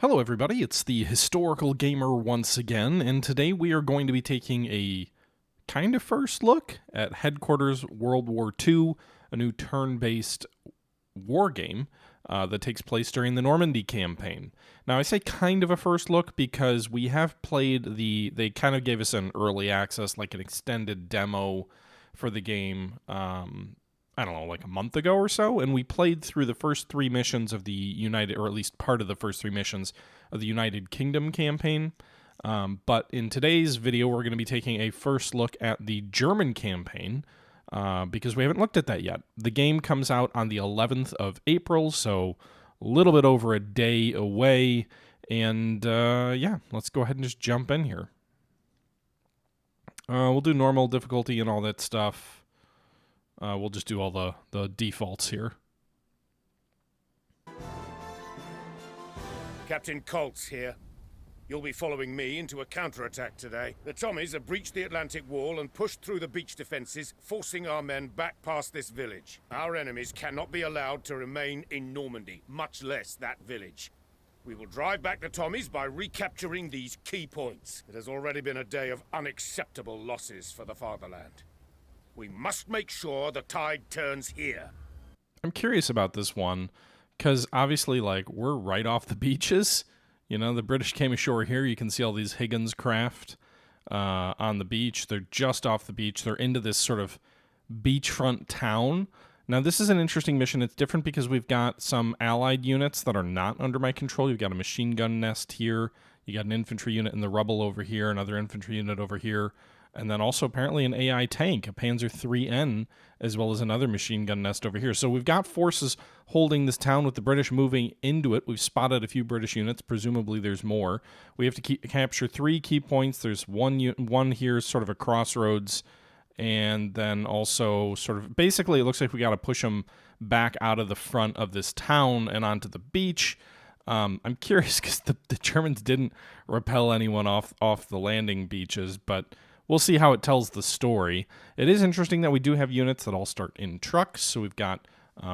Hello everybody, it's the Historical Gamer once again, and today we are going to be taking a kind of first look at Headquarters World War II, a new turn-based war game that takes place during the Normandy campaign. Now I say kind of a first look because we have played they kind of gave us an early access, like an extended demo for the game, I don't know, like a month ago or so, and we played through the first three missions of the United, or at least part of the first three missions of the United Kingdom campaign. But in today's video, we're going to be taking a first look at the German campaign, because we haven't looked at that yet. The game comes out on the 11th of April, so a little bit over a day away, and yeah, let's go ahead and just jump in here. We'll do normal difficulty and all that stuff. We'll just do all the defaults here. Captain Colt's here. You'll be following me into a counterattack today. The Tommies have breached the Atlantic Wall and pushed through the beach defenses, forcing our men back past this village. Our enemies cannot be allowed to remain in Normandy, much less that village. We will drive back the Tommies by recapturing these key points. It has already been a day of unacceptable losses for the fatherland. We must make sure the tide turns here. I'm curious about this one, because obviously, like, we're right off the beaches. You know, the British came ashore here. You can see all these Higgins craft on the beach. They're just off the beach. They're into this sort of beachfront town. Now, this is an interesting mission. It's different because we've got some allied units that are not under my control. You've got a machine gun nest here. You got an infantry unit in the rubble over here, another infantry unit over here. And then also apparently an AI tank, a Panzer IIIN, as well as another machine gun nest over here. So we've got forces holding this town with the British moving into it. We've spotted a few British units. Presumably there's more. We have to capture 3 key points. There's one here, sort of a crossroads. And then also sort of, basically it looks like we got to push them back out of the front of this town and onto the beach. I'm curious because the Germans didn't repel anyone off the landing beaches, but we'll see how it tells the story. It is interesting that we do have units that all start in trucks. So we've got,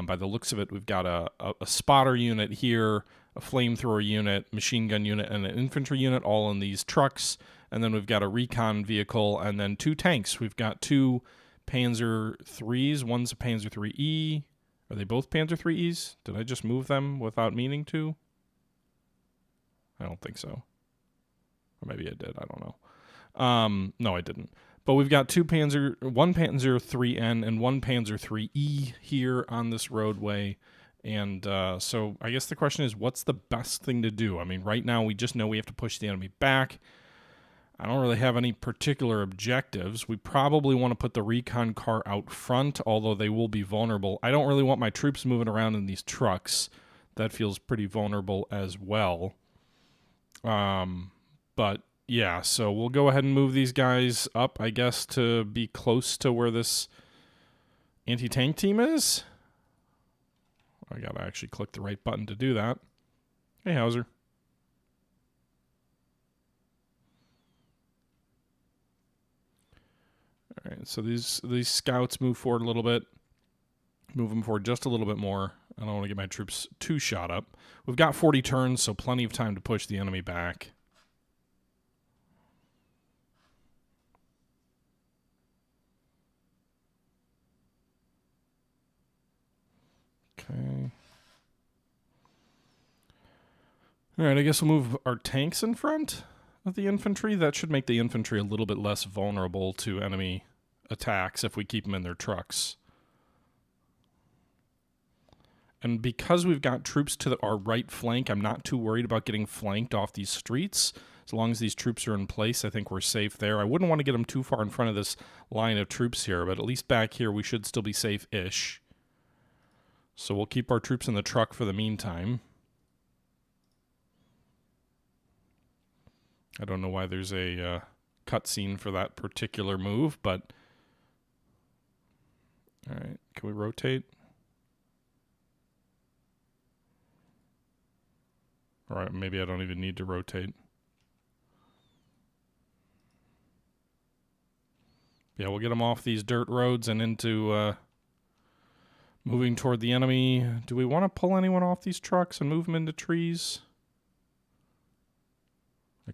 by the looks of it, we've got a spotter unit here, a flamethrower unit, machine gun unit, and an infantry unit all in these trucks. And then we've got a recon vehicle and then 2 tanks. We've got 2 Panzer IIIs. One's a Panzer IIIe. Are they both Panzer IIIes? Did I just move them without meaning to? I don't think so. Or maybe I did. I don't know. No, I didn't. But we've got one Panzer IIIN and one Panzer IIIe here on this roadway. And so I guess the question is, what's the best thing to do? I mean, right now we just know we have to push the enemy back. I don't really have any particular objectives. We probably want to put the recon car out front, although they will be vulnerable. I don't really want my troops moving around in these trucks. That feels pretty vulnerable as well. But yeah, so we'll go ahead and move these guys up, I guess, to be close to where this anti-tank team is. I gotta actually click the right button to do that. Hey, Hauser. All right, so these scouts move forward a little bit. Move them forward just a little bit more. I don't want to get my troops too shot up. We've got 40 turns, so plenty of time to push the enemy back. Okay. All right, I guess we'll move our tanks in front of the infantry. That should make the infantry a little bit less vulnerable to enemy attacks if we keep them in their trucks. And because we've got troops to our right flank, I'm not too worried about getting flanked off these streets. As long as these troops are in place, I think we're safe there. I wouldn't want to get them too far in front of this line of troops here, but at least back here we should still be safe-ish. So we'll keep our troops in the truck for the meantime. I don't know why there's a cutscene for that particular move, but... All right, can we rotate? All right, maybe I don't even need to rotate. Yeah, we'll get them off these dirt roads and into moving toward the enemy. Do we want to pull anyone off these trucks and move them into trees?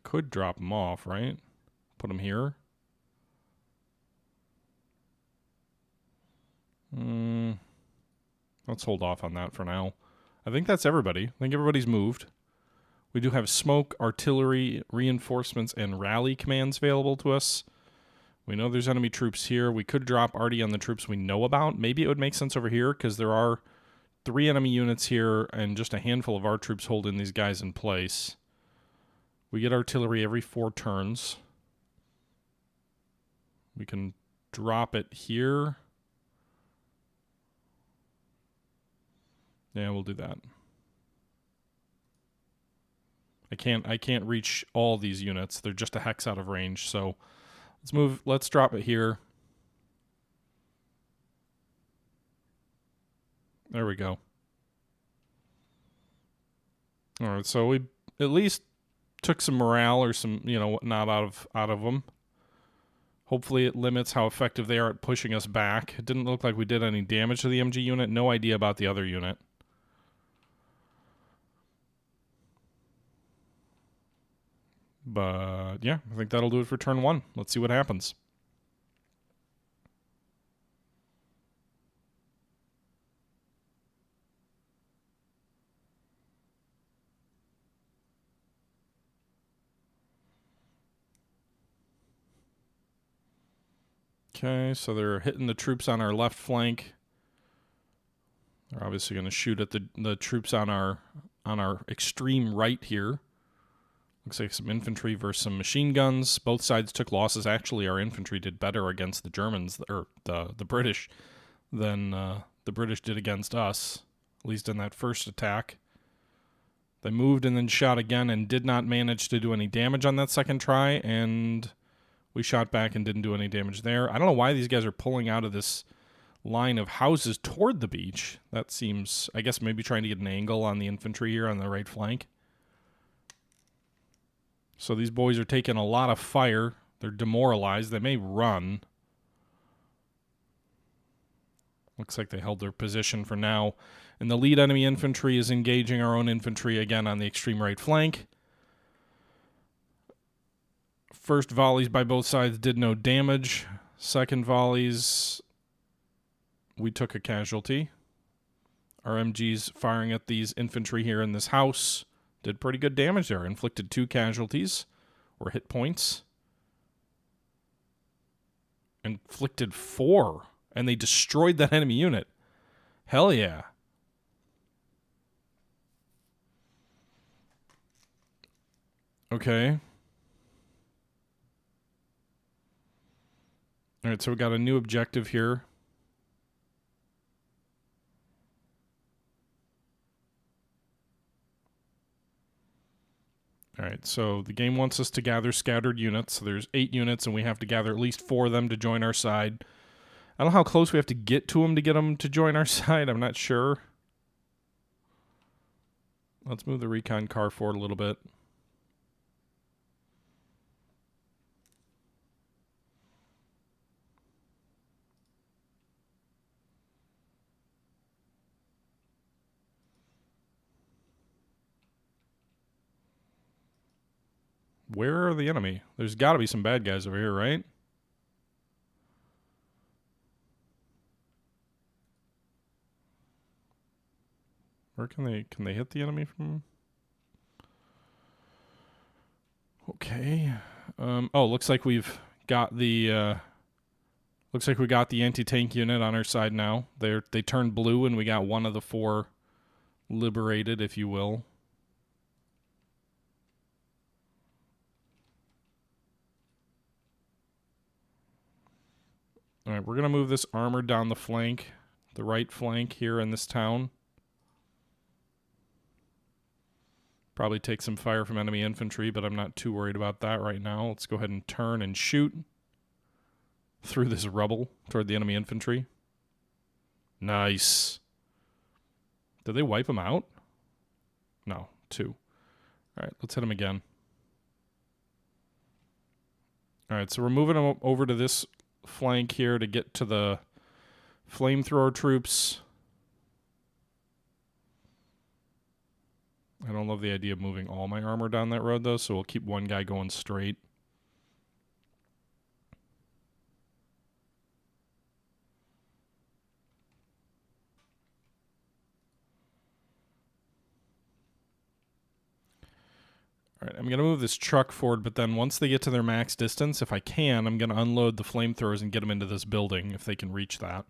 could drop them off, right? Put them here. Let's hold off on that for now. I think that's everybody. I think everybody's moved. We do have smoke, artillery, reinforcements, and rally commands available to us. We know there's enemy troops here. We could drop arty on the troops we know about. Maybe it would make sense over here because there are 3 enemy units here and just a handful of our troops holding these guys in place. We get artillery every 4 turns. We can drop it here. Yeah, we'll do that. I can't reach all these units. They're just a hex out of range. So let's drop it here. There we go. All right, so we at least took some morale or some, whatnot out of them. Hopefully it limits how effective they are at pushing us back. It didn't look like we did any damage to the MG unit. No idea about the other unit. But yeah, I think that'll do it for turn 1. Let's see what happens. Okay, so they're hitting the troops on our left flank. They're obviously going to shoot at the troops on our extreme right here. Looks like some infantry versus some machine guns. Both sides took losses. Actually, our infantry did better against the Germans, or the British, than the British did against us, at least in that first attack. They moved and then shot again and did not manage to do any damage on that second try, and we shot back and didn't do any damage there. I don't know why these guys are pulling out of this line of houses toward the beach. That seems, I guess, maybe trying to get an angle on the infantry here on the right flank. So these boys are taking a lot of fire. They're demoralized. They may run. Looks like they held their position for now. And the lead enemy infantry is engaging our own infantry again on the extreme right flank. First volleys by both sides did no damage. Second volleys, we took a casualty. Our MGs firing at these infantry here in this house did pretty good damage there. Inflicted 2 casualties, or hit points. Inflicted 4, and they destroyed that enemy unit. Hell yeah. Okay. All right, so we got a new objective here. All right, so the game wants us to gather scattered units. So there's 8 units, and we have to gather at least 4 of them to join our side. I don't know how close we have to get to them to get them to join our side. I'm not sure. Let's move the recon car forward a little bit. Where are the enemy? There's got to be some bad guys over here, right? Where can they hit the enemy from? Okay. Oh, looks like we've got the looks like we got the anti-tank unit on our side now. They turned blue and we got one of the 4 liberated, if you will. All right, we're going to move this armor down the flank, the right flank here in this town. Probably take some fire from enemy infantry, but I'm not too worried about that right now. Let's go ahead and turn and shoot through this rubble toward the enemy infantry. Nice. Did they wipe them out? No, 2. All right, let's hit them again. All right, so we're moving them over to this flank here to get to the flamethrower troops. I don't love the idea of moving all my armor down that road, though, so we'll keep one guy going straight. All right, I'm going to move this truck forward, but then once they get to their max distance, if I can, I'm going to unload the flamethrowers and get them into this building if they can reach that.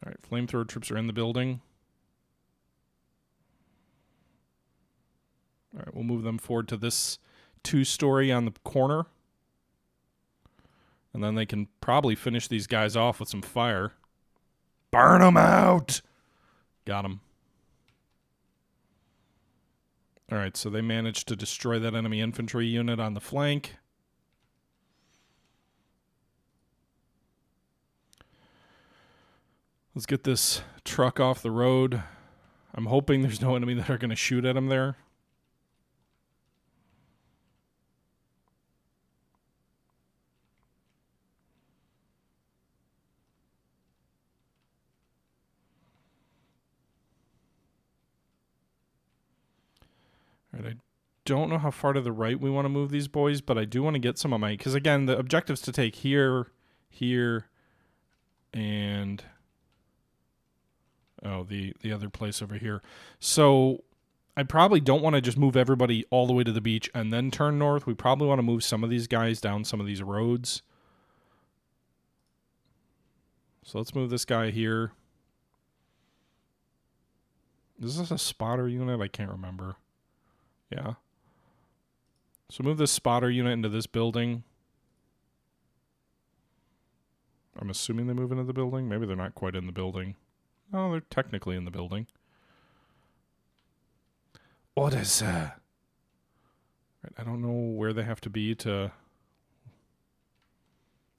All right, flamethrower troops are in the building. All right, we'll move them forward to this 2-story on the corner. And then they can probably finish these guys off with some fire. Burn them out! Got them. All right, so they managed to destroy that enemy infantry unit on the flank. Let's get this truck off the road. I'm hoping there's no enemy that are going to shoot at him there. All right, I don't know how far to the right we want to move these boys, but I do want to get some of my... Because, again, the objective's to take here, here, and... Oh, the other place over here. So I probably don't want to just move everybody all the way to the beach and then turn north. We probably want to move some of these guys down some of these roads. So let's move this guy here. Is this a spotter unit? I can't remember. Yeah. So move this spotter unit into this building. I'm assuming they move into the building. Maybe they're not quite in the building. Oh, they're technically in the building. Orders. Right, I don't know where they have to be to...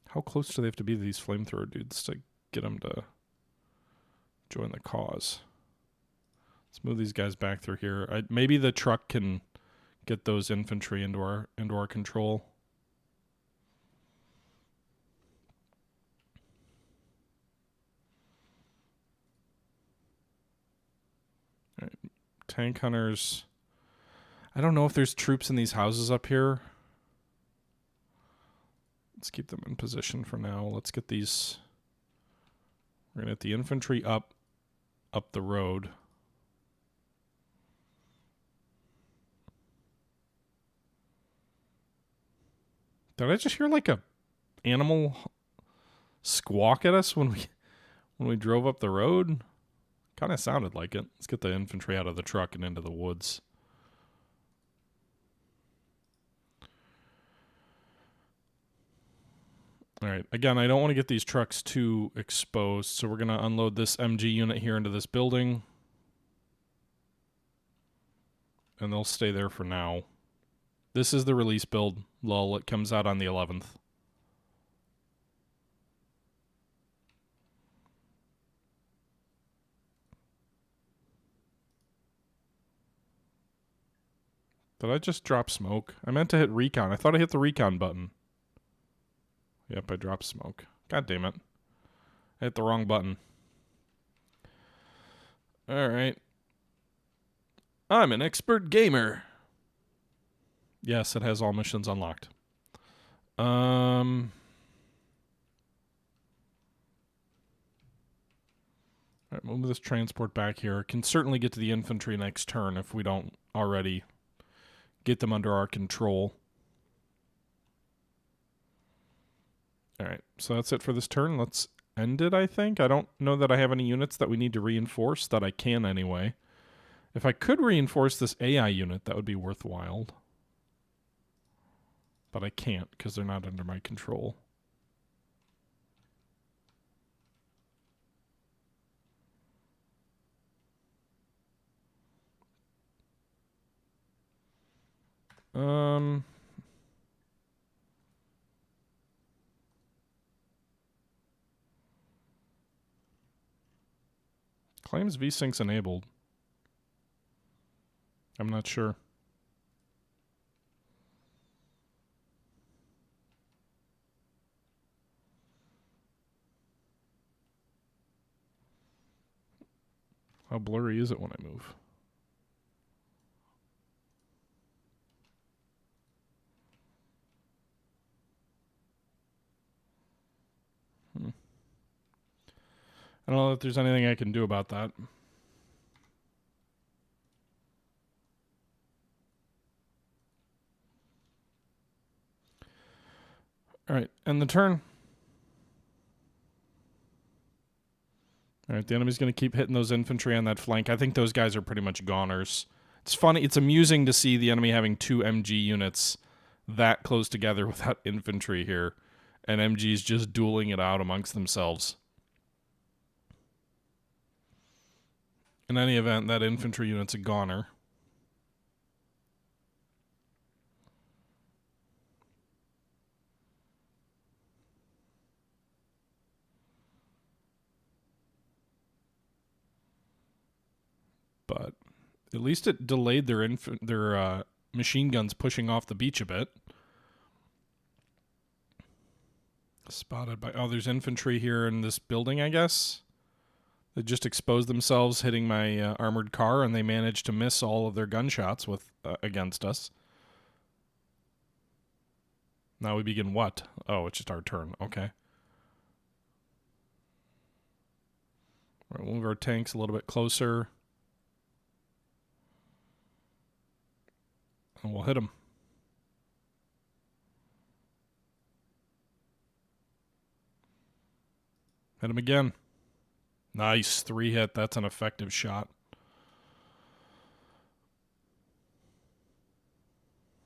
How close do they have to be to these flamethrower dudes to get them to join the cause? Let's move these guys back through here. Maybe the truck can get those infantry into our control. All right, tank hunters. I don't know if there's troops in these houses up here. Let's keep them in position for now. Let's get these... We're going to get the infantry up the road. Did I just hear like a animal squawk at us when we drove up the road? Kind of sounded like it. Let's get the infantry out of the truck and into the woods. All right. Again, I don't want to get these trucks too exposed, so we're going to unload this MG unit here into this building. And they'll stay there for now. This is the release build. Lull. It comes out on the 11th. Did I just drop smoke? I meant to hit recon. I thought I hit the recon button. Yep, I dropped smoke. God damn it. I hit the wrong button. Alright. I'm an expert gamer. Yes, it has all missions unlocked. Alright, move this transport back here. Can certainly get to the infantry next turn if we don't already get them under our control. Alright, so that's it for this turn. Let's end it, I think. I don't know that I have any units that we need to reinforce, that I can anyway. If I could reinforce this AI unit, that would be worthwhile. But I can't, because they're not under my control. Claims VSync's enabled. I'm not sure. How blurry is it when I move? I don't know if there's anything I can do about that. All right, end the turn. All right, the enemy's going to keep hitting those infantry on that flank. I think those guys are pretty much goners. It's funny. It's amusing to see the enemy having 2 MG units that close together without infantry here, and MGs just dueling it out amongst themselves. In any event, that infantry unit's a goner. But at least it delayed their machine guns pushing off the beach a bit. Spotted by... Oh, there's infantry here in this building, I guess. They just exposed themselves hitting my armored car, and they managed to miss all of their gunshots against us. Now we begin what? Oh, it's just our turn. Okay. All right, we'll move our tanks a little bit closer. And we'll hit them. Hit him again. Nice. 3 hit. That's an effective shot.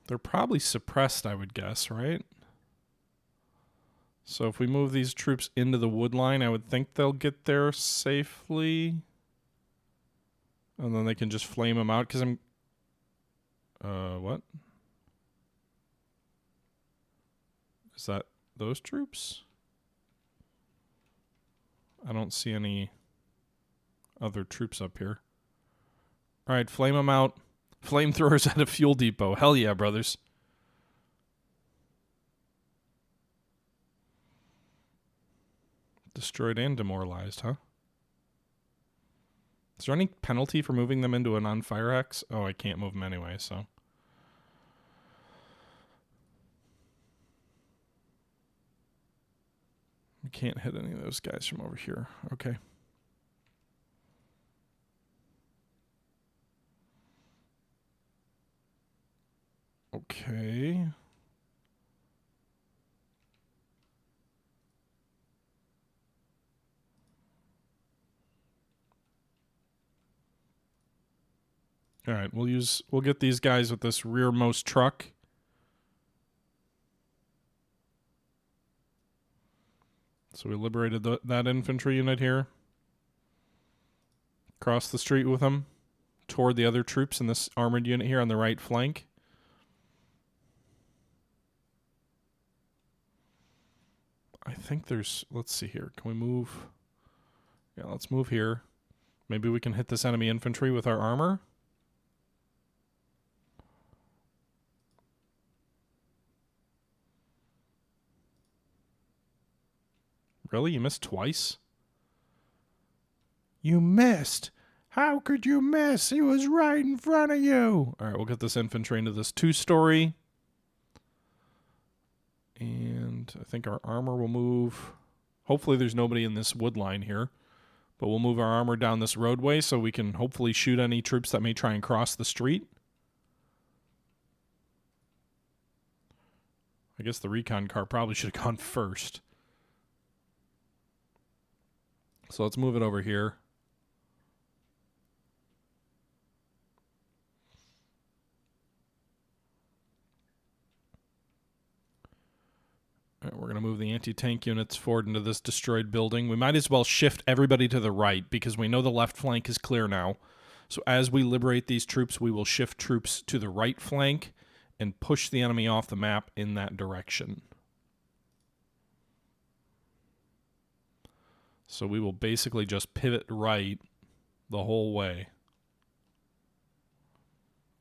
They're probably suppressed, I would guess, right? So if we move these troops into the wood line, I would think they'll get there safely. And then they can just flame them out, because I'm... what? Is that those troops? I don't see any other troops up here. All right, flame them out. Flamethrowers at a fuel depot. Hell yeah, brothers. Destroyed and demoralized, huh? Is there any penalty for moving them into an on-fire hex? Oh, I can't move them anyway, so... We can't hit any of those guys from over here. Okay. Okay. All right, we'll get these guys with this rearmost truck. So we liberated that infantry unit here. Cross the street with them toward the other troops in this armored unit here on the right flank. I think there's... Let's see here. Can we move? Yeah, let's move here. Maybe we can hit this enemy infantry with our armor. Really? You missed twice? You missed! How could you miss? He was right in front of you! Alright, we'll get this infantry into this 2-story. And I think our armor will move... Hopefully there's nobody in this wood line here. But we'll move our armor down this roadway so we can hopefully shoot any troops that may try and cross the street. I guess the recon car probably should have gone first. So let's move it over here. All right, we're going to move the anti-tank units forward into this destroyed building. We might as well shift everybody to the right because we know the left flank is clear now. So as we liberate these troops, we will shift troops to the right flank and push the enemy off the map in that direction. So we will basically just pivot right the whole way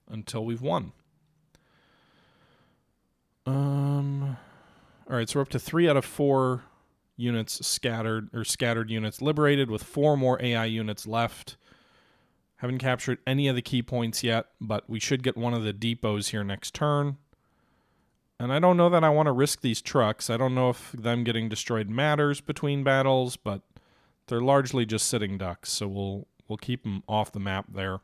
until we've won. All right, so we're up to 3 out of 4 units scattered units liberated with 4 more AI units left. Haven't captured any of the key points yet, but we should get one of the depots here next turn. And I don't know that I want to risk these trucks. I don't know if them getting destroyed matters between battles, but they're largely just sitting ducks, so we'll keep them off the map there.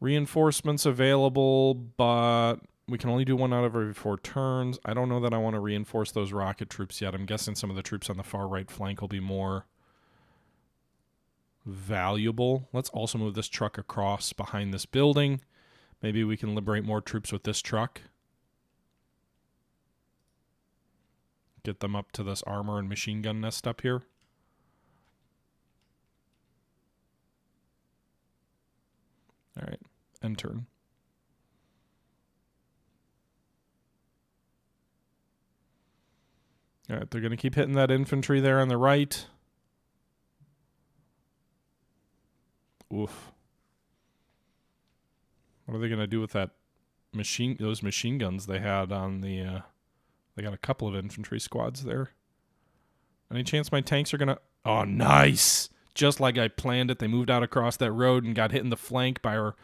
Reinforcements available, but we can only do one out of every 4 turns. I don't know that I want to reinforce those rocket troops yet. I'm guessing some of the troops on the far right flank will be more valuable. Let's also move this truck across behind this building. Maybe we can liberate more troops with this truck. Get them up to this armor and machine gun nest up here. All right, end turn. All right, they're going to keep hitting that infantry there on the right. Oof. What are they going to do with that those machine guns they had on the... They got a couple of infantry squads there. Any chance my tanks are going to... Oh, nice! Just like I planned it, they moved out across that road and got hit in the flank by our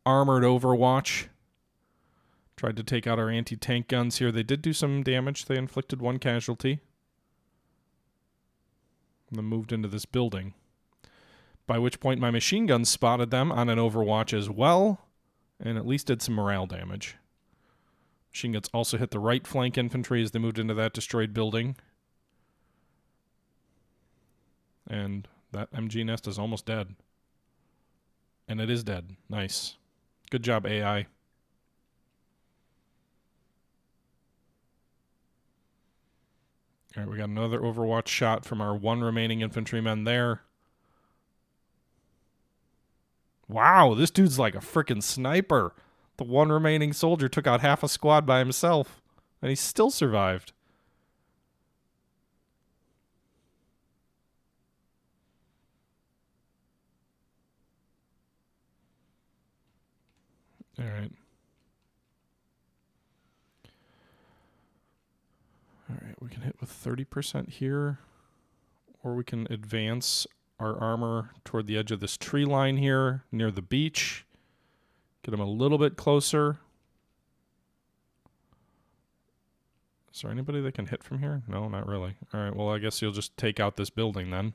armored Overwatch. Tried to take out our anti-tank guns here. They did do some damage. They inflicted 1 casualty. And then moved into this building. By which point my machine guns spotted them on an Overwatch as well, and at least did some morale damage. Machine guns also hit the right flank infantry as they moved into that destroyed building. And that MG nest is almost dead. And it is dead. Nice. Good job, AI. All right, we got another Overwatch shot from our 1 remaining infantryman there. Wow, this dude's like a freaking sniper. The 1 remaining soldier took out half a squad by himself, and he still survived. All right. All right, we can hit with 30% here, or we can advance our armor toward the edge of this tree line here near the beach. Get them a little bit closer. Is there anybody that can hit from here? No, not really. All right, well, I guess you'll just take out this building then.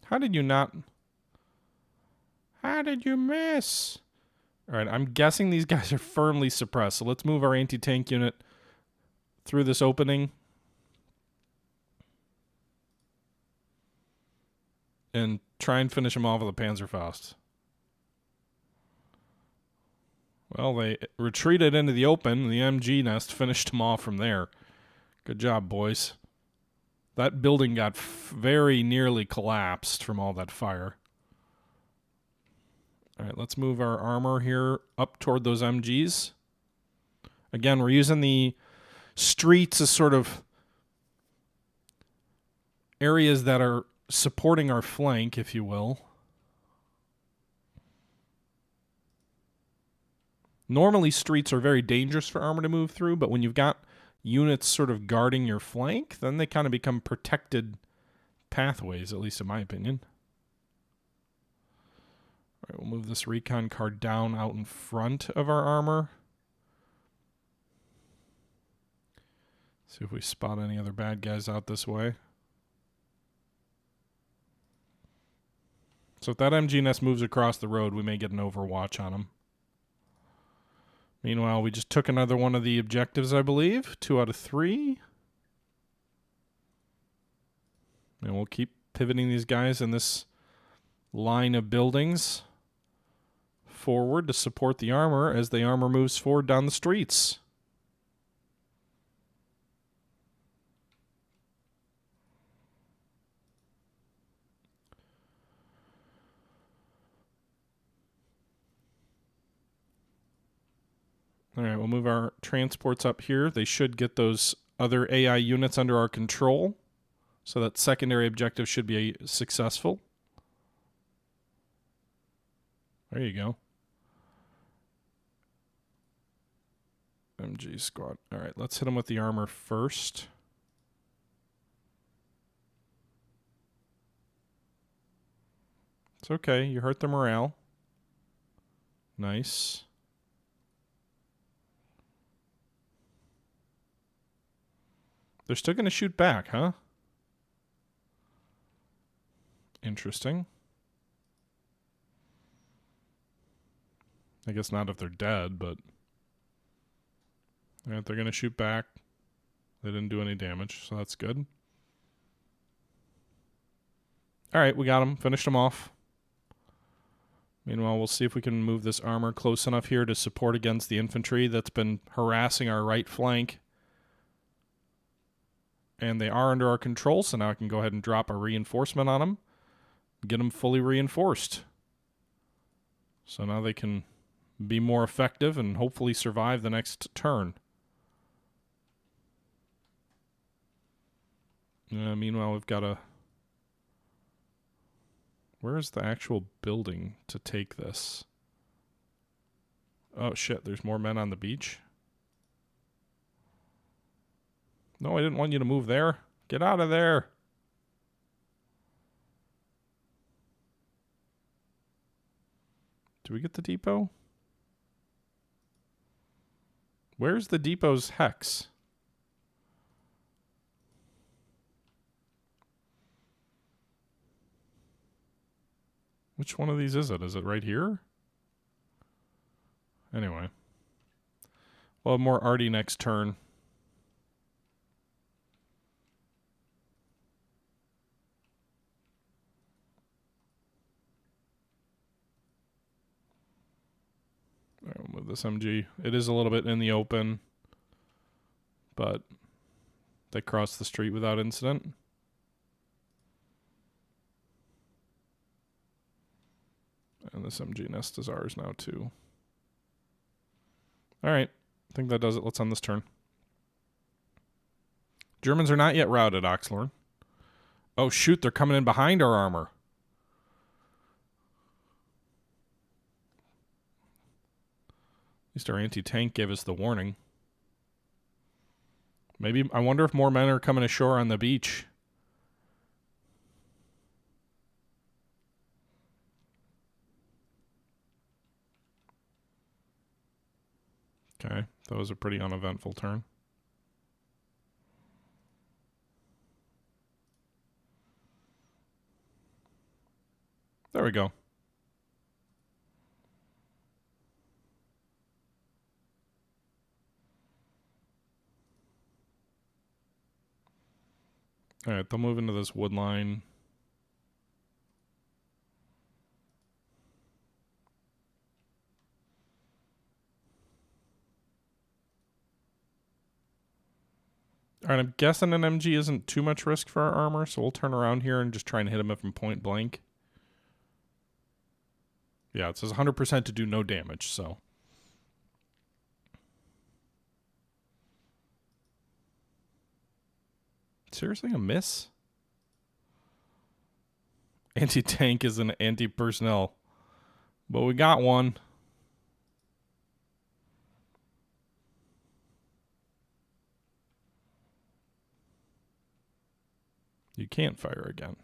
How did you not... How did you miss? All right, I'm guessing these guys are firmly suppressed. So let's move our anti-tank unit through this opening. And try and finish them off with a Panzerfaust. Well, they retreated into the open. And the MG nest finished them off from there. Good job, boys. That building got very nearly collapsed from all that fire. All right, let's move our armor here up toward those MGs. Again, we're using the streets as sort of areas that are supporting our flank, if you will. Normally, streets are very dangerous for armor to move through, but when you've got units sort of guarding your flank, then they kind of become protected pathways, at least in my opinion. All right, we'll move this recon card down out in front of our armor. See if we spot any other bad guys out this way. So if that MG nest moves across the road, we may get an Overwatch on them. Meanwhile, we just took another one of the objectives, I believe. 2 out of 3. And we'll keep pivoting these guys in this line of buildings forward to support the armor as the armor moves forward down the streets. All right, we'll move our transports up here. They should get those other AI units under our control, so that secondary objective should be successful. There you go. MG squad. All right, let's hit them with the armor first. It's okay. You hurt their morale. Nice. They're still going to shoot back, huh? Interesting. I guess not if they're dead, but... All right, they're going to shoot back. They didn't do any damage, so that's good. All right, we got them. Finished them off. Meanwhile, we'll see if we can move this armor close enough here to support against the infantry that's been harassing our right flank. And they are under our control, so now I can go ahead and drop a reinforcement on them. Get them fully reinforced. So now they can be more effective and hopefully survive the next turn. Meanwhile, we've got a... Where is the actual building to take this? Oh, shit. There's more men on the beach. No, I didn't want you to move there. Get out of there. Do we get the depot? Where's the depot's hex? Which one of these is it? Is it right here? Anyway. We'll have more arty next turn. All right, we'll move this MG. It is a little bit in the open, but they crossed the street without incident. And this MG nest is ours now, too. All right. I think that does it. Let's end this turn. Germans are not yet routed, Oxlorn. Oh, shoot. They're coming in behind our armor. At least our anti-tank gave us the warning. Maybe, I wonder if more men are coming ashore on the beach. Okay, that was a pretty uneventful turn. There we go. All right, they'll move into this wood line. All right, I'm guessing an MG isn't too much risk for our armor, so we'll turn around here and just try and hit him from point blank. Yeah, it says 100% to do no damage, so. Seriously, a miss? Anti-tank is an anti-personnel. But we got one. You can't fire again.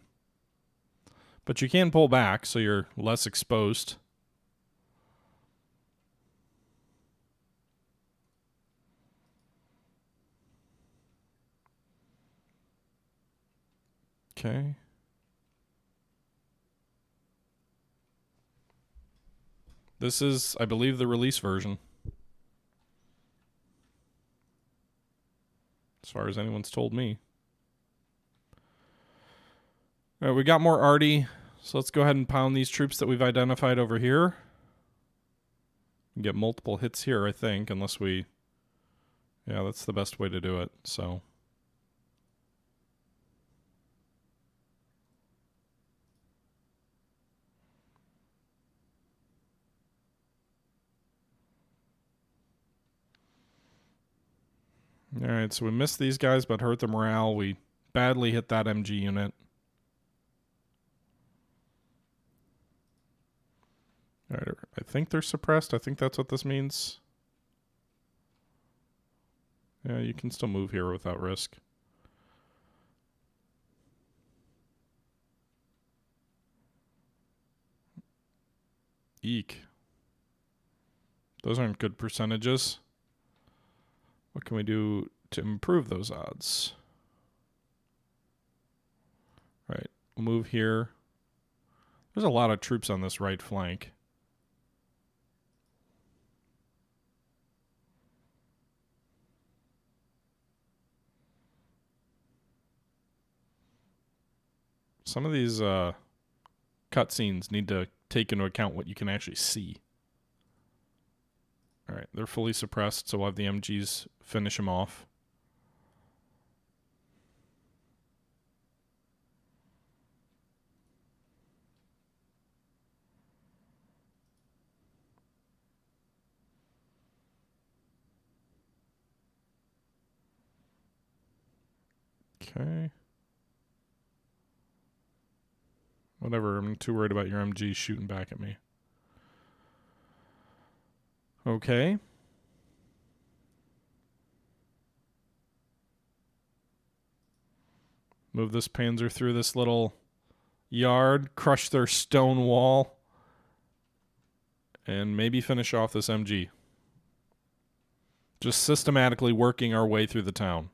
But you can pull back, so you're less exposed. Okay. This is, I believe, the release version. As far as anyone's told me. All right, we got more arty, so let's go ahead and pound these troops that we've identified over here. Get multiple hits here, I think, unless we... Yeah, that's the best way to do it, so... All right, so we missed these guys, but hurt the morale. We badly hit that MG unit. All right, I think they're suppressed. I think that's what this means. Yeah, you can still move here without risk. Eek. Those aren't good percentages. What can we do to improve those odds? Right, we'll move here. There's a lot of troops on this right flank. Some of these cutscenes need to take into account what you can actually see. All right, they're fully suppressed, so we'll have the MGs finish them off. Okay. Whatever, I'm too worried about your MGs shooting back at me. Okay. Move this Panzer through this little yard, crush their stone wall, and maybe finish off this MG. Just systematically working our way through the town.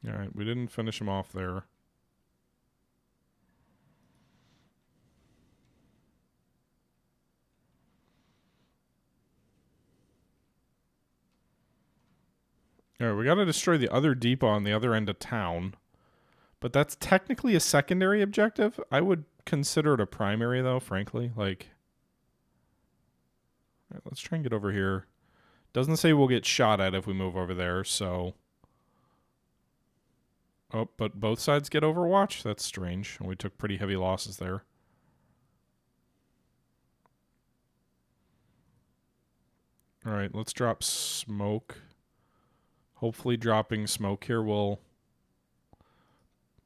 All right, we didn't finish him off there. All right, we got to destroy the other depot on the other end of town. But that's technically a secondary objective. I would consider it a primary, though, frankly. Like, all right, let's try and get over here. Doesn't say we'll get shot at if we move over there, so... Oh, but both sides get Overwatch? That's strange. And we took pretty heavy losses there. All right, let's drop smoke. Hopefully dropping smoke here will...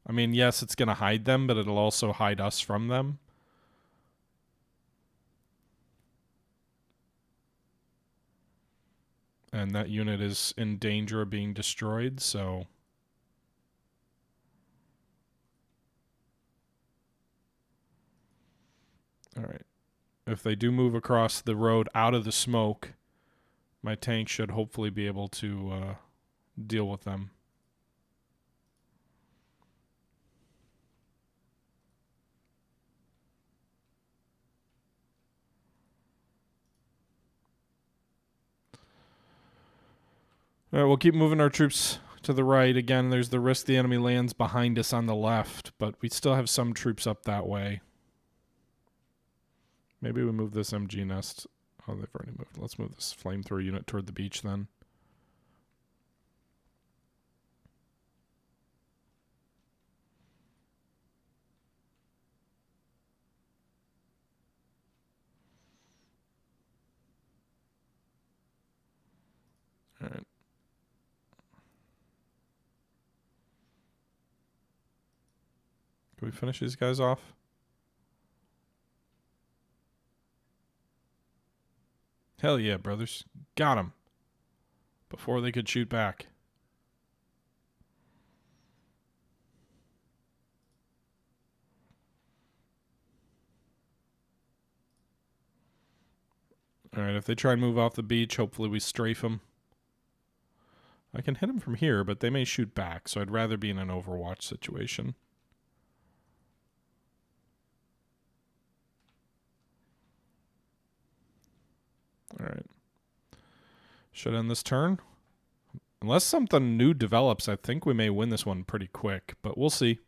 I mean, yes, it's going to hide them, but it'll also hide us from them. And that unit is in danger of being destroyed, so... All right. If they do move across the road out of the smoke, my tank should hopefully be able to deal with them. All right, we'll keep moving our troops to the right. Again, there's the risk the enemy lands behind us on the left, but we still have some troops up that way. Maybe we move this MG nest. Oh, they've already moved. Let's move this flamethrower unit toward the beach then. All right. Can we finish these guys off? Hell yeah, brothers. Got them. Before they could shoot back. Alright, if they try and move off the beach, hopefully we strafe them. I can hit them from here, but they may shoot back, so I'd rather be in an Overwatch situation. Alright. Should end this turn. Unless something new develops, I think we may win this one pretty quick, but we'll see.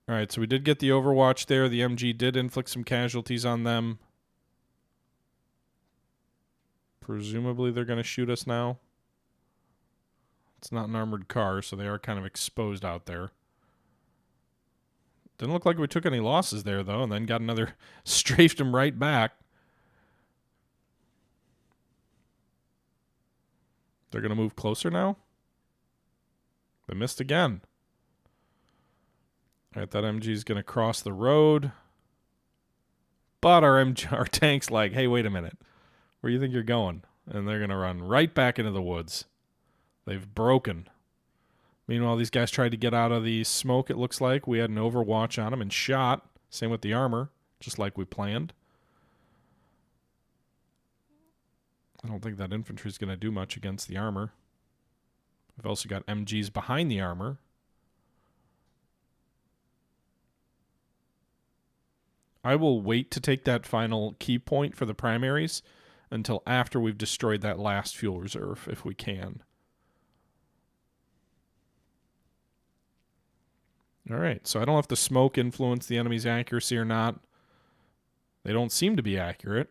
Alright, so we did get the Overwatch there. The MG did inflict some casualties on them. Presumably they're going to shoot us now. It's not an armored car, so they are kind of exposed out there. Didn't look like we took any losses there, though, and then got another... strafed them right back. They're going to move closer now? They missed again. All right, that MG is going to cross the road. But our tank's like, hey, wait a minute. Where do you think you're going? And they're going to run right back into the woods. They've broken. Meanwhile, these guys tried to get out of the smoke, it looks like. We had an overwatch on them and shot. Same with the armor, just like we planned. I don't think that infantry is going to do much against the armor. We've also got MGs behind the armor. I will wait to take that final key point for the primaries until after we've destroyed that last fuel reserve, if we can. All right, so I don't know if the smoke influenced the enemy's accuracy or not. They don't seem to be accurate.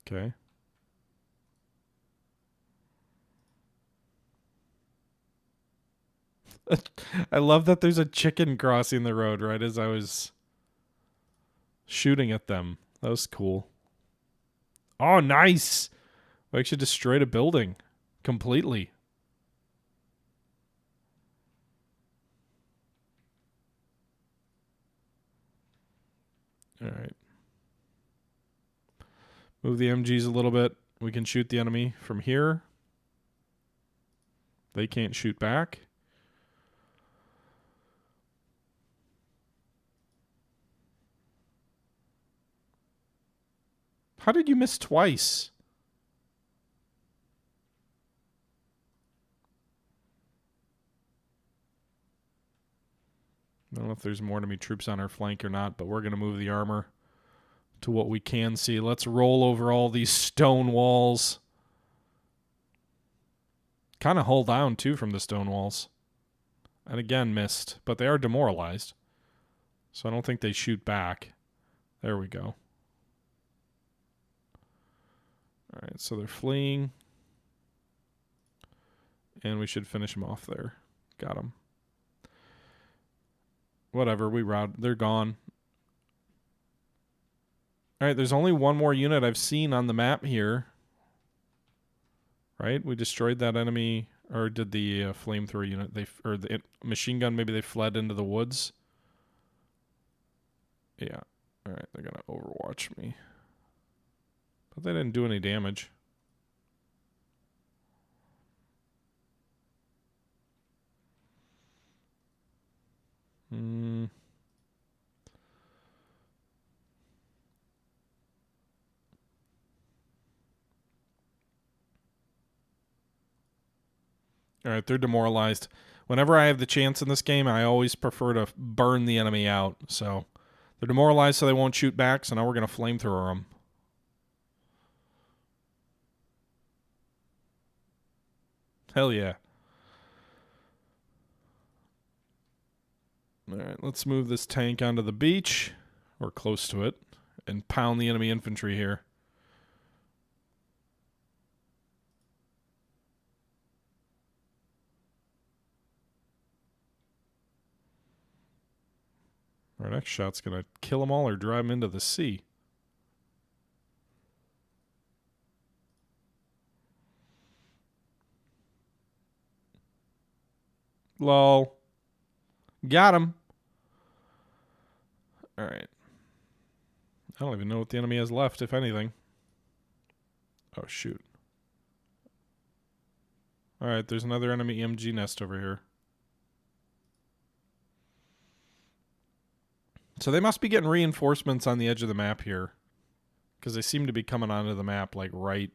Okay. I love that there's a chicken crossing the road right as I was shooting at them. That was cool. Oh, nice! We actually destroyed a building completely. All right. Move the MGs a little bit. We can shoot the enemy from here. They can't shoot back. How did you miss twice? I don't know if there's more enemy troops on our flank or not, but we're going to move the armor to what we can see. Let's roll over all these stone walls. Kind of hull down, too, from the stone walls. And again, missed. But they are demoralized. So I don't think they shoot back. There we go. All right, so they're fleeing. And we should finish them off there. Got them. Whatever, they're gone. All right, there's only one more unit I've seen on the map here. Right? We destroyed that enemy, or did the flamethrower unit, or the machine gun, maybe they fled into the woods. Yeah. All right, they're going to overwatch me. But they didn't do any damage. All right, they're demoralized. Whenever I have the chance in this game, I always prefer to burn the enemy out. So they're demoralized so they won't shoot back, so now we're going to flamethrower them. Hell yeah. All right, let's move this tank onto the beach, or close to it, and pound the enemy infantry here. Our next shot's going to kill them all or drive them into the sea. Lol. Got him. All right. I don't even know what the enemy has left, if anything. Oh, shoot. All right, there's another enemy MG nest over here. So they must be getting reinforcements on the edge of the map here. Because they seem to be coming onto the map, like, right.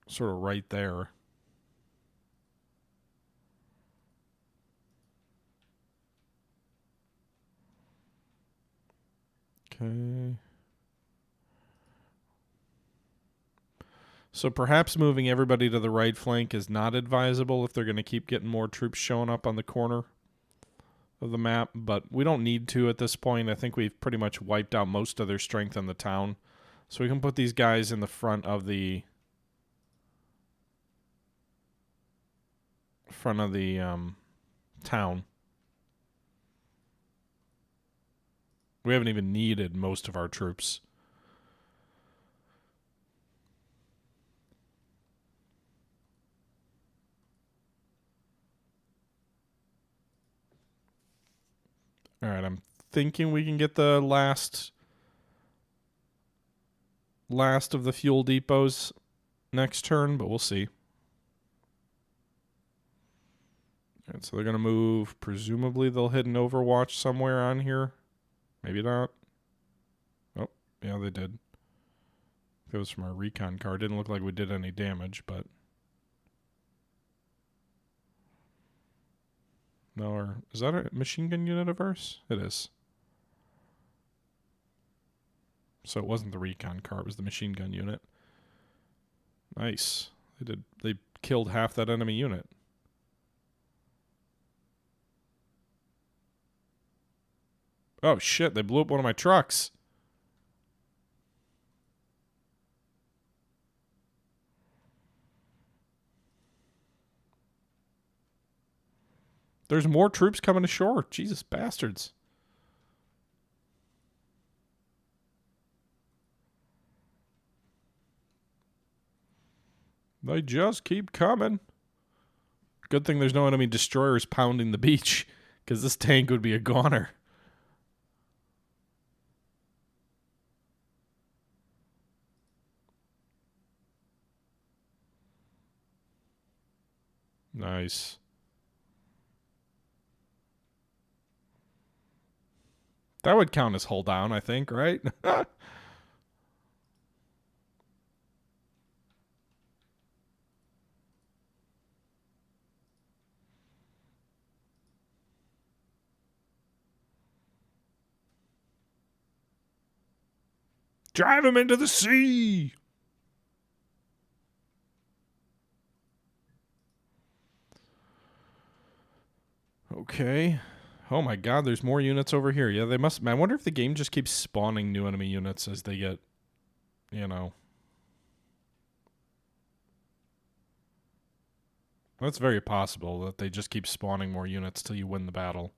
Sort of right there. Okay. So perhaps moving everybody to the right flank is not advisable if they're going to keep getting more troops showing up on the corner of the map, but we don't need to at this point. I think we've pretty much wiped out most of their strength in the town. So we can put these guys in the front of the town. We haven't even needed most of our troops. All right, I'm thinking we can get the last of the fuel depots next turn, but we'll see. All right, so they're going to move. Presumably they'll hit an Overwatch somewhere on here. Maybe not. Oh, yeah, they did. It was from our recon card. Didn't look like we did any damage, but... No, or is that a machine gun unit of ours? It is. So it wasn't the recon car, it was the machine gun unit. Nice. They killed half that enemy unit. Oh shit, they blew up one of my trucks. There's more troops coming ashore. Jesus bastards. They just keep coming. Good thing there's no enemy destroyers pounding the beach, because this tank would be a goner. Nice. That would count as hull down, I think, right? Drive him into the sea! Okay. Oh my god, there's more units over here. Yeah, they must... I wonder if the game just keeps spawning new enemy units as they get, you know... That's very possible that they just keep spawning more units till you win the battle.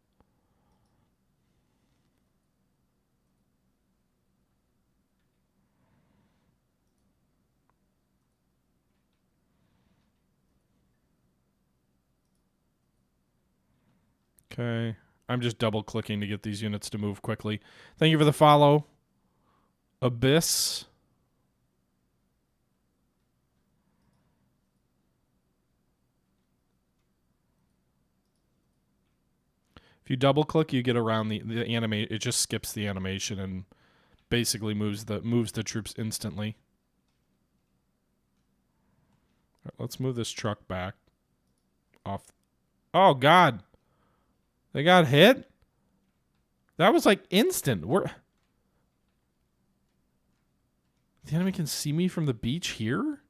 Okay. I'm just double clicking to get these units to move quickly. Thank you for the follow. Abyss. If you double click, you get around the animate. It just skips the animation and basically moves the troops instantly. All right, let's move this truck back off. Oh god. They got hit? That was like instant. The enemy can see me from the beach here?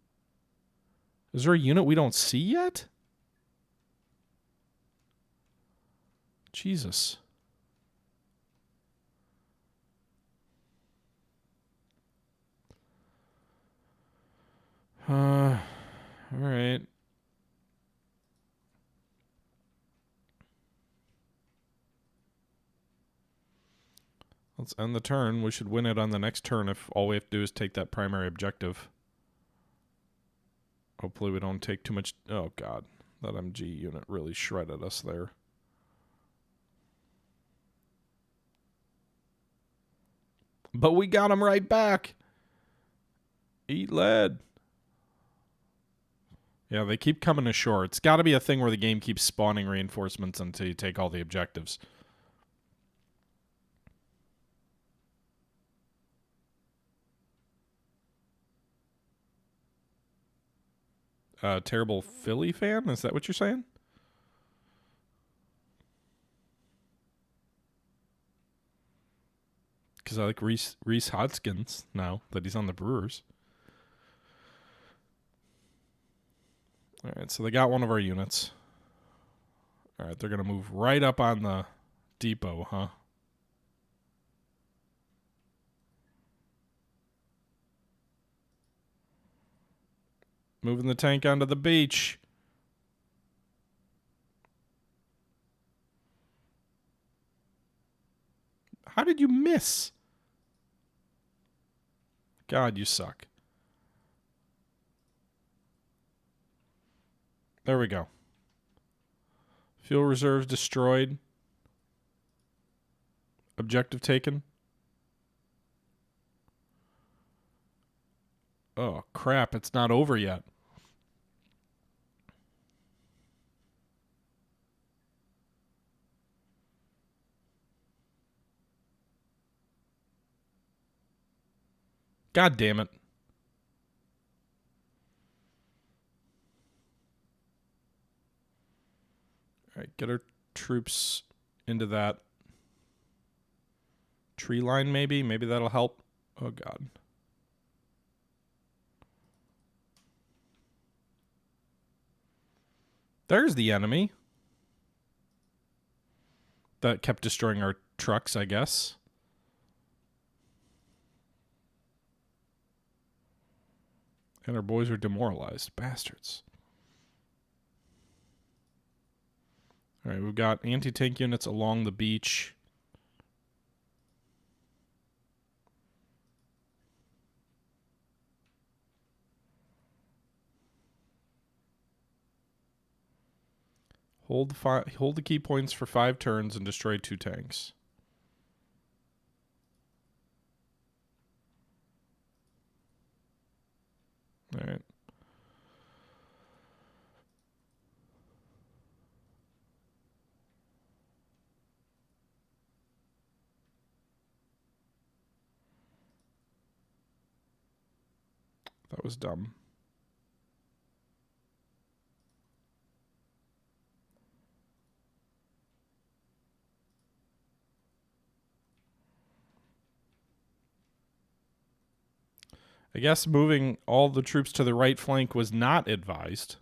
Is there a unit we don't see yet? Jesus. All right. Let's end the turn. We should win it on the next turn if all we have to do is take that primary objective. Hopefully we don't take too much... Oh, God. That MG unit really shredded us there. But we got him right back. Eat lead. Yeah, they keep coming ashore. It's got to be a thing where the game keeps spawning reinforcements until you take all the objectives. Terrible Philly fan? Is that what you're saying? Because I like Reese Hodgkins now that he's on the Brewers. All right, so they got one of our units. All right, they're going to move right up on the depot, huh? Moving the tank onto the beach. How did you miss? God, you suck. There we go. Fuel reserves destroyed. Objective taken. Oh, crap. It's not over yet. God damn it. All right, get our troops into that tree line, maybe. Maybe that'll help. Oh, God. There's the enemy. That kept destroying our trucks, I guess. And our boys are demoralized. Bastards. All right, we've got anti-tank units along the beach. Hold the key points for 5 turns and destroy 2 tanks. All right. That was dumb. I guess moving all the troops to the right flank was not advised.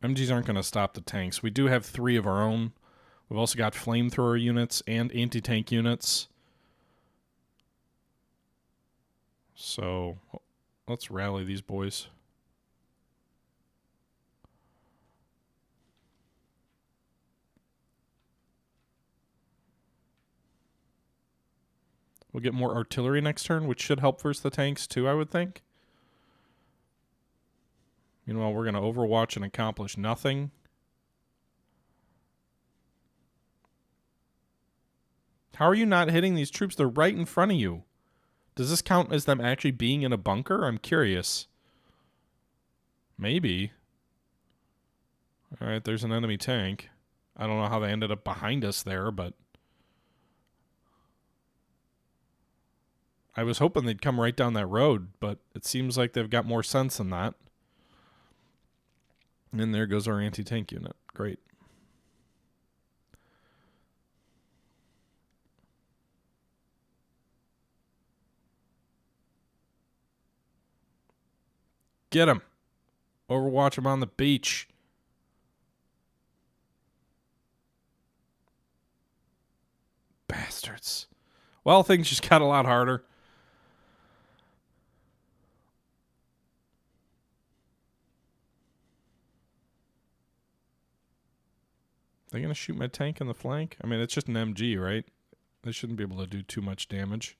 MGs aren't going to stop the tanks. We do have 3 of our own. We've also got flamethrower units and anti-tank units. So let's rally these boys. We'll get more artillery next turn, which should help versus the tanks too, I would think. Meanwhile, we're going to overwatch and accomplish nothing. How are you not hitting these troops? They're right in front of you. Does this count as them actually being in a bunker? I'm curious. Maybe. All right, there's an enemy tank. I don't know how they ended up behind us there, but I was hoping they'd come right down that road, but it seems like they've got more sense than that. And there goes our anti-tank unit. Great. Get him. Overwatch him on the beach. Bastards. Well, things just got a lot harder. They going to shoot my tank in the flank? I mean, it's just an MG, right? They shouldn't be able to do too much damage.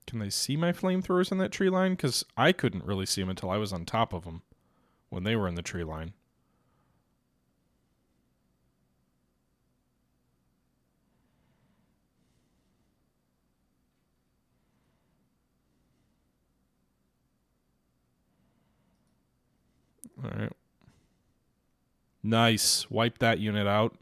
Can they see my flamethrowers in that tree line? Because I couldn't really see them until I was on top of them when they were in the tree line. All right. Nice. Wipe that unit out.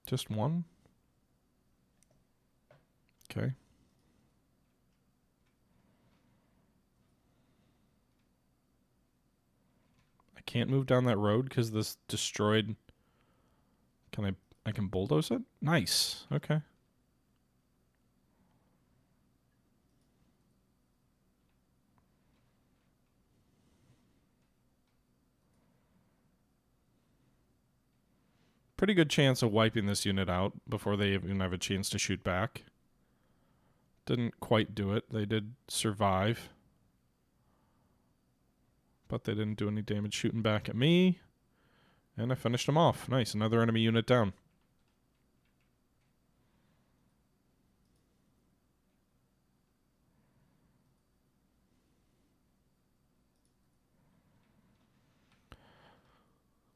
Just one? Okay. I can't move down that road because this destroyed... I can bulldoze it? Nice. Okay. pretty good chance of wiping this unit out before they even have a chance to shoot back. Didn't quite do it. They did survive. But they didn't do any damage shooting back at me. And I finished them off. Nice, another enemy unit down.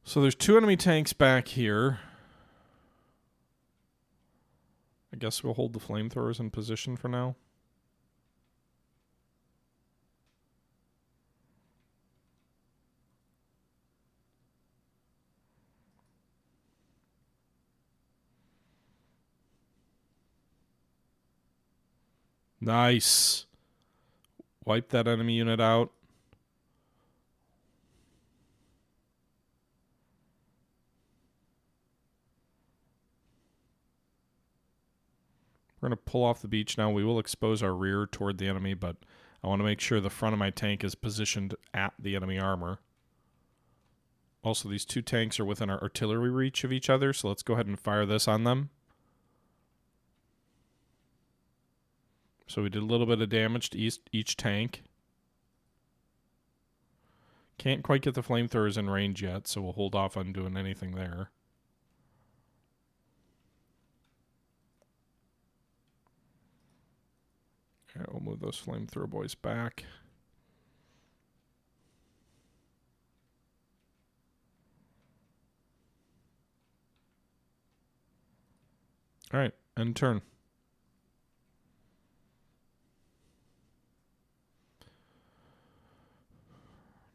So there's 2 enemy tanks back here. I guess we'll hold the flamethrowers in position for now. Nice. Wipe that enemy unit out. We're going to pull off the beach now. We will expose our rear toward the enemy, but I want to make sure the front of my tank is positioned at the enemy armor. Also, these 2 tanks are within our artillery reach of each other, so let's go ahead and fire this on them. So we did a little bit of damage to each tank. Can't quite get the flamethrowers in range yet, so we'll hold off on doing anything there. Alright, we'll move those flamethrower boys back. Alright, end turn.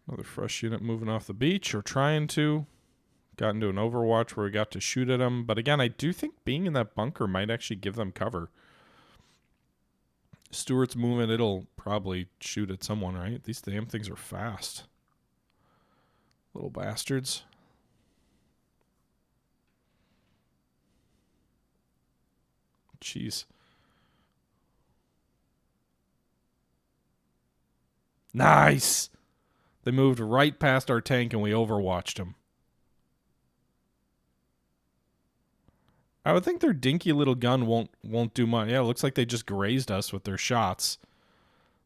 Another fresh unit moving off the beach, or trying to. Got into an overwatch where we got to shoot at them. But again, I do think being in that bunker might actually give them cover. Stuart's moving, it'll probably shoot at someone, right? These damn things are fast. Little bastards. Jeez. Nice! They moved right past our tank and we overwatched them. I would think their dinky little gun won't do much. Yeah, it looks like they just grazed us with their shots.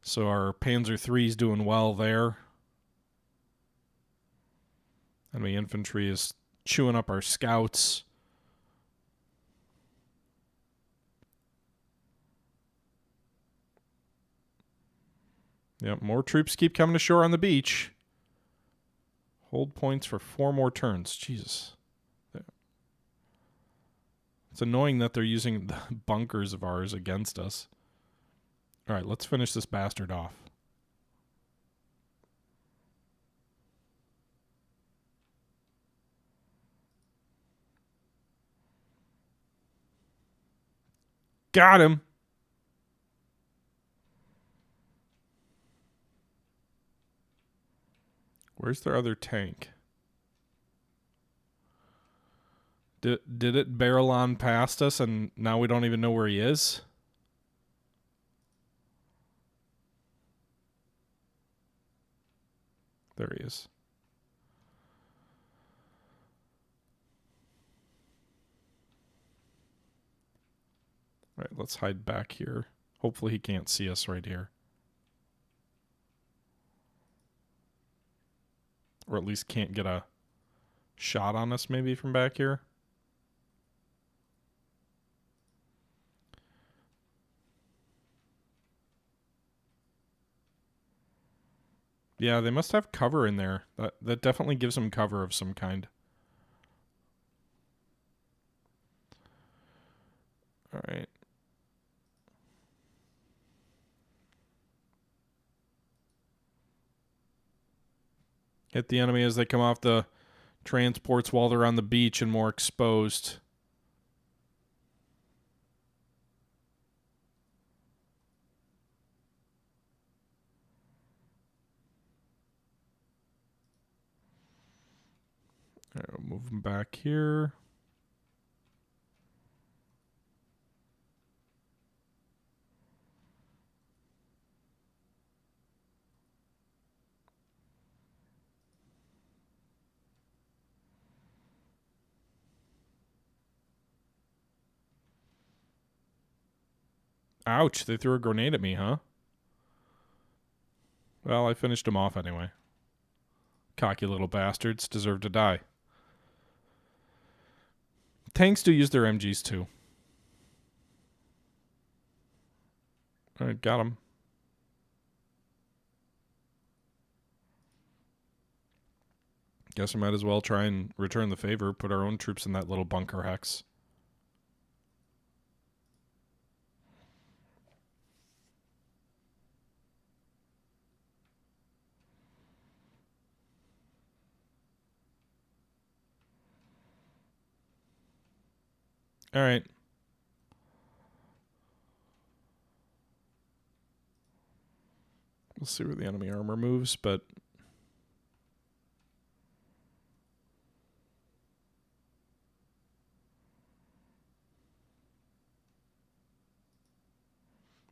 So our Panzer III's doing well there. Enemy infantry is chewing up our scouts. Yep, more troops keep coming ashore on the beach. Hold points for 4 more turns. Jesus. It's annoying that they're using the bunkers of ours against us. All right, let's finish this bastard off. Got him. Where's their other tank? Did it barrel on past us and now we don't even know where he is? There he is. All right, let's hide back here. Hopefully he can't see us right here. Or at least can't get a shot on us maybe from back here. Yeah, they must have cover in there. That definitely gives them cover of some kind. All right. Hit the enemy as they come off the transports while they're on the beach and more exposed. All right, we'll move them back here. Ouch, they threw a grenade at me, huh? Well, I finished them off anyway. Cocky little bastards deserve to die. Tanks do use their MGs too. Alright, got him. Guess I might as well try and return the favor, put our own troops in that little bunker hex. Alright. We'll see where the enemy armor moves, but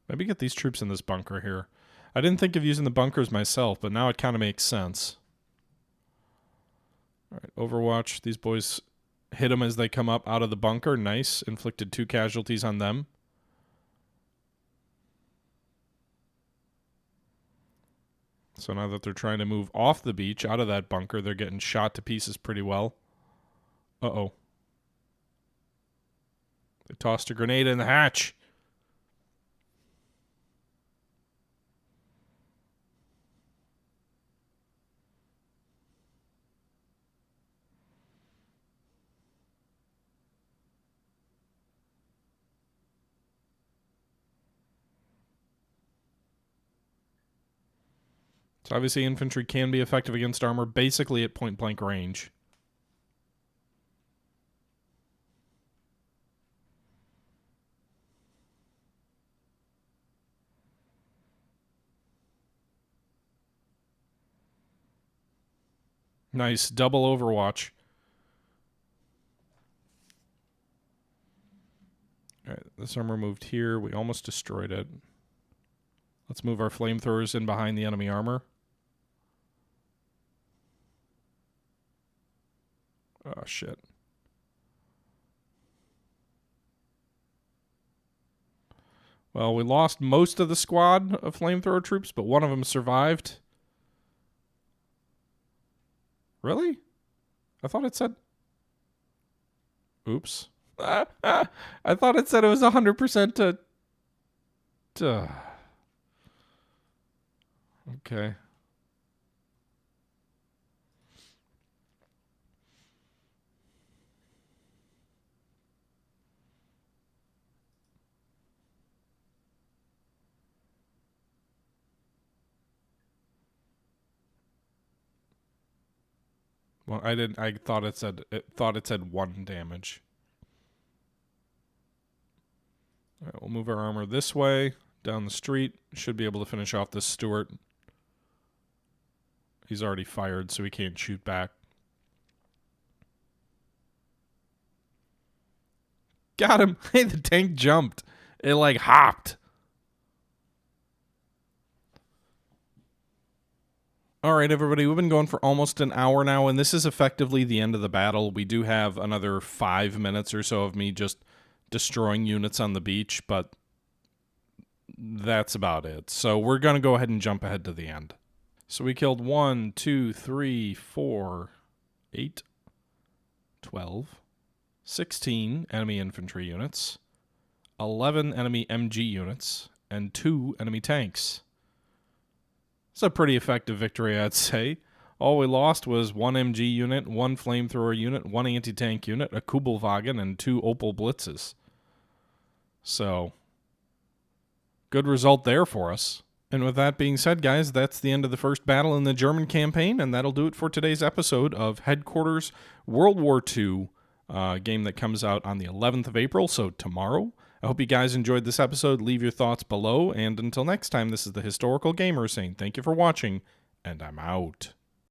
maybe get these troops in this bunker here. I didn't think of using the bunkers myself, but now it kind of makes sense. Alright, Overwatch. These boys hit them as they come up out of the bunker. Nice. Inflicted 2 casualties on them. So now that they're trying to move off the beach, out of that bunker, they're getting shot to pieces pretty well. Uh-oh. They tossed a grenade in the hatch. So obviously infantry can be effective against armor basically at point-blank range. Nice. Double Overwatch. Alright, this armor moved here. We almost destroyed it. Let's move our flamethrowers in behind the enemy armor. Oh, shit. Well, we lost most of the squad of flamethrower troops, but one of them survived. Really? I thought it said... Oops. I thought it said it was 100% to... Okay. Well, I didn't. I thought it said 1 damage. All right, we'll move our armor this way down the street. Should be able to finish off this Stuart. He's already fired, so he can't shoot back. Got him. Hey, the tank jumped. It like hopped. All right, everybody, we've been going for almost an hour now, and this is effectively the end of the battle. We do have another 5 minutes or so of me just destroying units on the beach, but that's about it. So we're going to go ahead and jump ahead to the end. So we killed 1, 2, 3, 4, 8, 12, 16 enemy infantry units, 11 enemy MG units, and 2 enemy tanks. It's a pretty effective victory, I'd say. All we lost was 1 MG unit, 1 flamethrower unit, 1 anti-tank unit, a Kubelwagen, and 2 Opel Blitzes. So, good result there for us. And with that being said, guys, that's the end of the first battle in the German campaign, and that'll do it for today's episode of Headquarters World War II, game that comes out on the 11th of April, so tomorrow. I hope you guys enjoyed this episode. Leave your thoughts below, and until next time, this is the Historical Gamer saying thank you for watching, and I'm out.